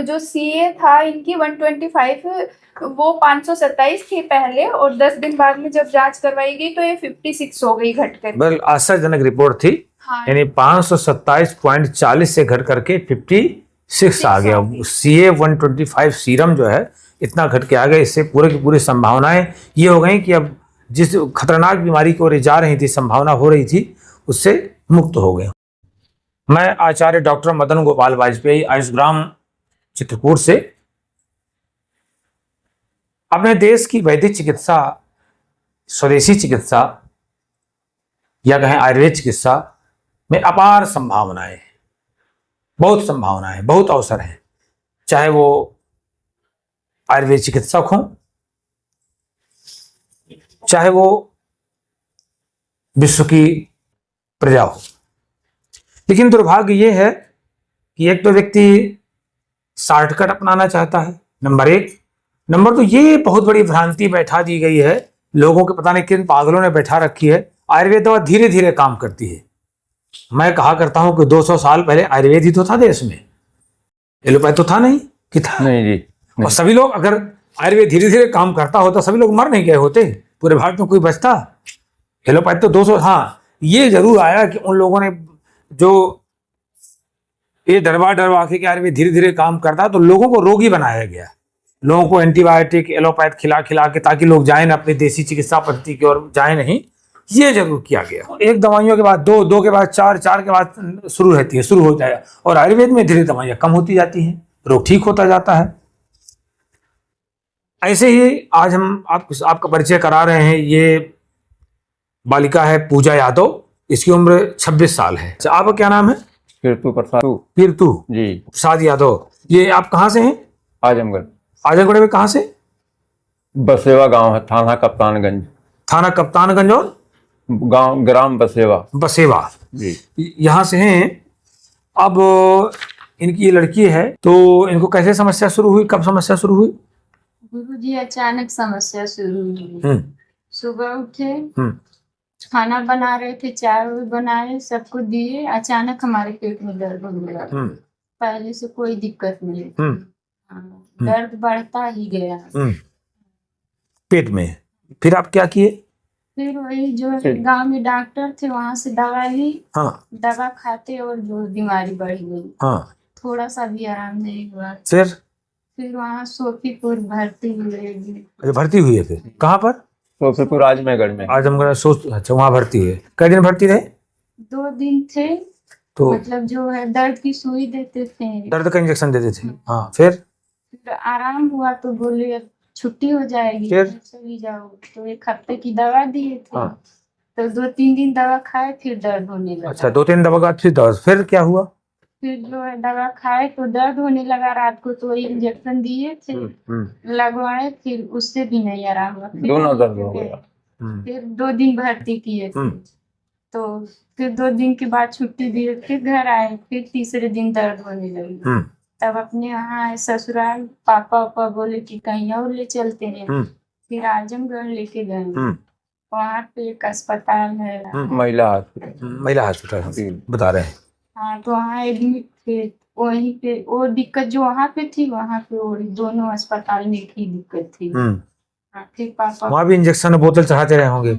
जो सीए था इनकी 125 वो 527 थी पहले, और 10 दिन बाद में जब जांच करवाई गई तो ये 56 हो गई घटकर। बिल्कुल आश्चर्यजनक रिपोर्ट थी। हाँ। यानी 527.40 से घट करके 56 आ गया। CA 125 सीरम जो है इतना घट के आ गया। इससे पूरे की पूरी संभावनाएं ये हो गई कि अब जिस खतरनाक बीमारी की ओर जा रही थी, संभावना हो रही थी, उससे मुक्त हो गए। मैं आचार्य डॉक्टर मदन गोपाल वाजपेयी, आयुषग्राम चित्रकूट से अपने देश की वैदिक चिकित्सा, स्वदेशी चिकित्सा या कहें आयुर्वेद चिकित्सा में अपार संभावनाएं, बहुत संभावनाएं, बहुत अवसर हैं। चाहे वो आयुर्वेद चिकित्सक हों, चाहे वो विश्व की प्रजा हो। लेकिन दुर्भाग्य ये है कि एक तो व्यक्ति शॉर्टकट अपनाना चाहता है, नंबर एक। नंबर दो, ये बहुत बड़ी भ्रांति बैठा दी गई है लोगों के, पता नहीं किन पागलों ने बैठा रखी है, आयुर्वेद दवा धीरे धीरे काम करती है। मैं कहा करता हूं कि 200 साल पहले आयुर्वेद ही तो था देश में, एलोपैथ तो था नहीं कि था? नहीं जी, नहीं। और सभी लोग, अगर आयुर्वेद धीरे धीरे काम करता होता सभी लोग मर नहीं गए होते, पूरे भारत में कोई बचता? एलोपैथ तो 200, हाँ ये जरूर आया कि उन लोगों ने जो ये डरवा के आयुर्वेद धीरे धीरे काम करता, तो लोगों को रोगी बनाया गया, लोगों को एंटीबायोटिक एलोपैथ खिला के, ताकि लोग जाएं ना अपनी देसी चिकित्सा पद्धति की ओर जाएं नहीं, ये जरूर किया गया। एक दवाइयों के बाद दो के बाद चार के बाद शुरू हो जाएगा। और आयुर्वेद में धीरे दवाइयां कम होती जाती हैं, रोग ठीक होता जाता है। ऐसे ही आज हम आपका परिचय करा रहे हैं। ये बालिका है पूजा यादव, इसकी उम्र 26 साल है। अच्छा, आपका क्या नाम है? कीर्तु प्रसाद कीर्तु जी। प्रसाद यादव। ये आप कहाँ से हैं? आजमगढ़। आजमगढ़ में कहाँ से? बसेवा गांव है, थाना कप्तानगंज। थाना कप्तानगंज और गांव ग्राम बसेवा जी, यहाँ से हैं। अब इनकी ये लड़की है, तो इनको कैसे समस्या शुरू हुई, कब समस्या शुरू हुई? गुरुजी अचानक समस्या शुरू हुई। सुबह उठे, खाना बना रहे थे, चाय बनाए, सबको दिए, अचानक हमारे पेट में दर्द होने लगा। पहले से कोई दिक्कत नहीं, दर्द बढ़ता ही गया पेट में। फिर आप क्या किए? फिर वही जो गांव में डॉक्टर थे वहां से दवा ली। दवा खाते और जो बीमारी बढ़ गई। थोड़ा सा भी आराम नहीं हुआ। फिर वहाँ सोफीपुर भर्ती हुए। भर्ती हुई है? फिर कहाँ पर? सोफीपुर आजमगढ़ में। आजमगढ़। अच्छा, वहाँ भर्ती हुए। कई दिन भर्ती रहे? 2 दिन थे। तो मतलब जो है दर्द की सुई देते थे, दर्द का इंजेक्शन देते थे। हाँ, फिर आराम हुआ तो बोले अब छुट्टी हो जाएगी, चली जाओ। तो 1 हफ्ते की दवा दिए थे। तो 2-3 दिन दवा खाए, फिर दर्द होने लगा। अच्छा, 2-3 दवा का फिर दर्द, फिर क्या हुआ? फिर जो है दवा खाए तो दर्द होने लगा। रात को तो इंजेक्शन दिए थे, लगवाए, फिर उससे भी नहीं आराम हुआ। दोनों दर्द हो गया। फिर 2 दिन भर्ती किए थे। तो फिर 2 दिन के बाद छुट्टी दिए, फिर घर आए, फिर तीसरे दिन दर्द होने लगी। तब अपने यहाँ ससुराल पापा बोले कि कहीं और ले चलते हैं। फिर आजमगढ़ लेके गए। वहाँ पे एक अस्पताल है, महिला हॉस्पिटल बता रहे हैं। हाँ, तो वहाँ एडमिट थे। वहीं पे वो दिक्कत जो वहाँ पे थी, वहाँ पे और दोनों अस्पताल में एक ही दिक्कत थी। फिर पापा वहाँ भी इंजेक्शन बोतल चढ़ाते रहे होंगे।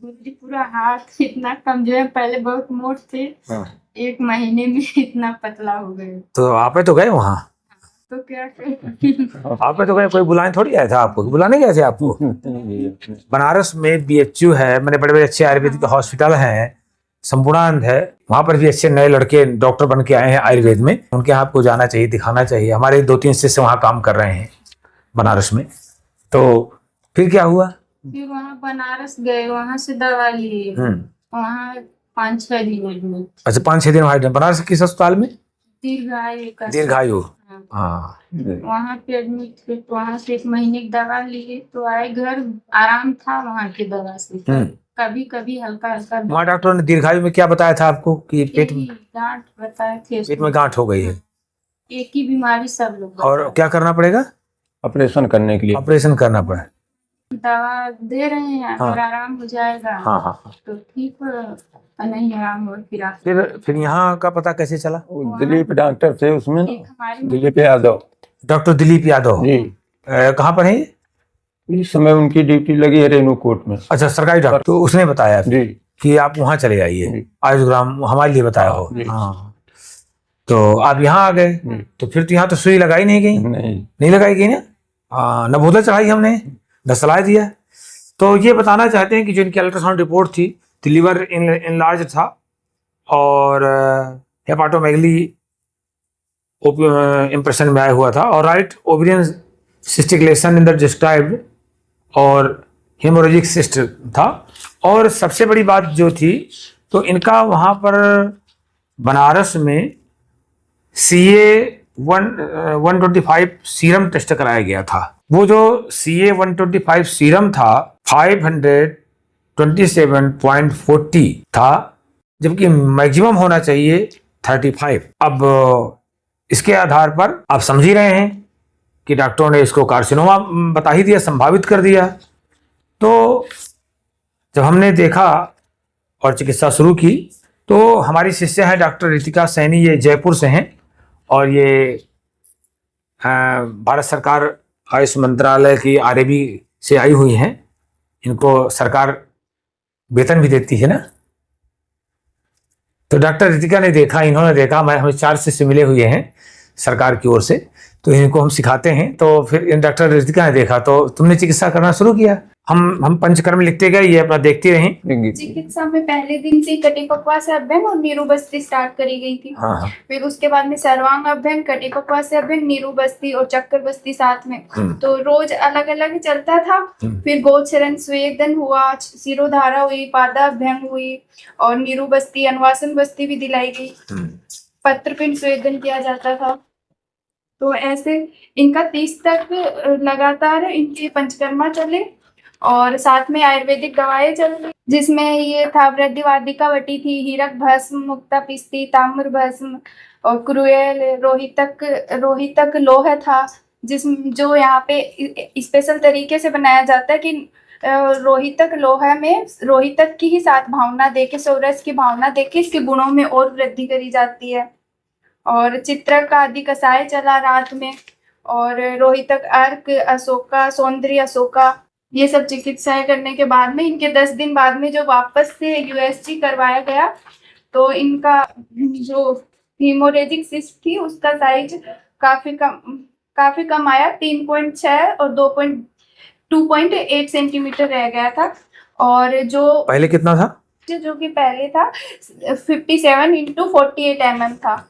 पूरा हाथ इतना कमजोर, पहले बहुत मोट थे, 1 महीने में इतना पतला हो गए। तो आप तो गए वहाँ? तो क्या करें? आप तो गए, कोई बुलाने थोड़ी आया था आपको? बुलाने गए थे आपको? बनारस में BHU है, मैंने बड़े अच्छे आयुर्वेदिक हॉस्पिटल हैं, संपूर्णानंद है, वहां पर भी अच्छे नए लड़के डॉक्टर बन के आए हैं आयुर्वेद में। उनके यहाँ आपको जाना चाहिए, दिखाना चाहिए। हमारे 2-3 शिष्य वहाँ काम कर रहे हैं बनारस में। तो फिर क्या हुआ? फिर वहाँ बनारस गए, वहाँ से दवा लिए। वहाँ 5-6 दिन में। अच्छा, 5-6 दिन वहाँ बनारस किस अस्पताल में? दीर्घायु। हाँ, वहाँ पे एडमिट थे। तो वहाँ से 1 महीने की दवा लिए, तो आए घर, आराम था वहाँ की दवा से। कभी कभी हल्का वहाँ डॉक्टर ने दीर्घायु में क्या बताया था आपको? कि पेट में गांठ बताए थे। पेट में गांठ हो गई है। एक ही बीमारी सब लोग। और क्या करना पड़ेगा? ऑपरेशन करने के लिए। ऑपरेशन करना पड़े। दवा दे रहे हैं, हाँ। अगर आराम हो जाएगा हाँ हाँ हाँ। तो ठीक हो, नहीं आराम हो फिर आप फिर यहाँ का पता कैसे चला? वो दिलीप डॉक्टर थे उसमें ना, एक हमारे दिलीप यादव डॉक्टर दिलीप यादव जी। कहाँ पर है ये? इस समय उनकी ड्यूटी लगी है रेणु कोर्ट में। अच्छा, सरकारी डॉक्टर। तो उसने बताया जी कि आप वहाँ चले आइए, जी। आयुर्ग्राम हमारे लिए बताया हो। जी। हाँ, तो आप यहाँ आ गए। जी। तो फिर तो यहाँ तो सुई लगाई नहीं गई, नहीं लगाई गई ना। हाँ, न बोतल चढ़ाई हमने, न सलाह दिया। तो ये बताना चाहते हैं कि जो इनकी अल्ट्रासाउंड रिपोर्ट थी, तो लीवर इनलार्ज था और हेपाटोमेगली इम्प्रेशन में आया हुआ था और right ovarian cystic lesion in the described और हेमोरेजिक सिस्ट था। और सबसे बड़ी बात जो थी, तो इनका वहाँ पर बनारस में CA 125 सीरम टेस्ट कराया गया था। वो जो CA 125 सीरम था 527.40 था, जबकि मैक्सिमम होना चाहिए 35। अब इसके आधार पर आप समझ ही रहे हैं कि डॉक्टरों ने इसको कार्सिनोमा बता ही दिया, संभावित कर दिया। तो जब हमने देखा और चिकित्सा शुरू की, तो हमारी शिष्य है डॉक्टर रितिका सैनी, ये जयपुर से हैं और ये भारत सरकार आयुष मंत्रालय की RAB से आई हुई हैं। इनको सरकार वेतन भी देती है ना। तो डॉक्टर रितिका ने देखा, इन्होंने देखा, हमें 4 शिष्य मिले हुए हैं सरकार की ओर से, तो इनको हम सिखाते हैं। तो फिर इन डॉक्टर रितिका ने देखा, तो तुमने चिकित्सा करना शुरू किया। हम पंचकर्म लिखते गए, ये अपना देखती रहीं। चिकित्सा में पहले दिन से कटिपक्वा से अभ्यंग और नीरू बस्ती स्टार्ट करी गई थी। हाँ। फिर उसके बाद में सर्वांग अभ्यंग, कटिपक्वा से अभ्यंग, नीरू बस्ती और चक्कर बस्ती साथ में। तो रोज अलग अलग चलता था। फिर गोचरण स्वेदन हुआ, सिरोधारा हुई, पादा अभ्यंग हुई और नीरू बस्ती अनुवासन बस्ती भी दिलाई गई। पत्रपिंड स्वेदन किया जाता था। तो ऐसे इनका 30 तक लगातार इनकी पंचकर्मा चले और साथ में आयुर्वेदिक दवाएं चल रही, जिसमें ये था वृद्धिवादिका वटी थी, हीरक भस्म, मुक्ता पिस्ती, ताम्र भस्म और क्रुएल, रोहितक लोह था, जो यहाँ पे स्पेशल तरीके से बनाया जाता है कि रोहितक लोहा में रोहितक की ही साथ भावना देके, सौरस की भावना देके इसके गुणों में और वृद्धि करी जाती है। और चित्रक का आदि कसाय चला रात में, और रोहितक अर्क, अशोका, सौंदर्य अशोका, ये सब चिकित्साएं करने के बाद में इनके 10 दिन बाद में जो वापस से USG करवाया गया, तो इनका जो हीमोरेजिक सिस्ट थी उसका साइज काफी कम आया, 3.6 और 2.8 सेंटीमीटर रह गया था। और जो पहले कितना था? जो कि पहले था 57 × 48 mm था।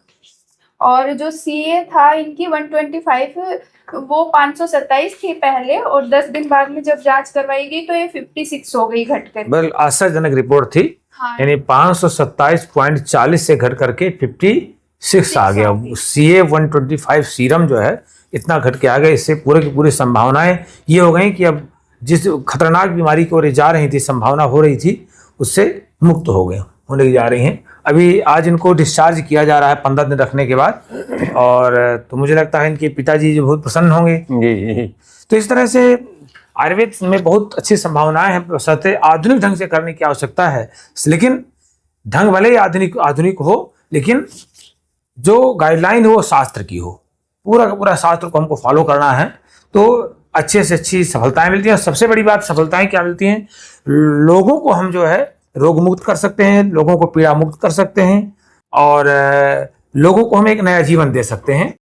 और जो CA था इनकी 125, वो 527 थी पहले, और 10 दिन बाद में जब जांच करवाई गई तो ये 56 हो गई घटकर। बल आश्चर्यजनक रिपोर्ट थी। हाँ। यानी 527.40 से घट करके 56 आ गया। CA 125 सीरम जो है इतना घट के आ गया। इससे पूरे की पूरी संभावनाएं ये हो गई कि अब जिस खतरनाक बीमारी की ओर जा रही थी, संभावना हो रही थी, उससे मुक्त होने जा रही हैं। अभी आज इनको डिस्चार्ज किया जा रहा है 15 दिन रखने के बाद। और तो मुझे लगता है इनके पिताजी जो बहुत प्रसन्न होंगे। जी। तो इस तरह से आयुर्वेद में बहुत अच्छी संभावनाएं हैं, बशर्ते आधुनिक ढंग से करने की आवश्यकता है। लेकिन ढंग भले ही आधुनिक हो, लेकिन जो गाइडलाइन हो वो शास्त्र की हो। पूरा का पूरा शास्त्र को हमको फॉलो करना है, तो अच्छे से अच्छी सफलताएं मिलती हैं। और सबसे बड़ी बात, सफलताएं क्या मिलती हैं? लोगों को हम जो है रोग मुक्त कर सकते हैं, लोगों को पीड़ा मुक्त कर सकते हैं और लोगों को हम एक नया जीवन दे सकते हैं।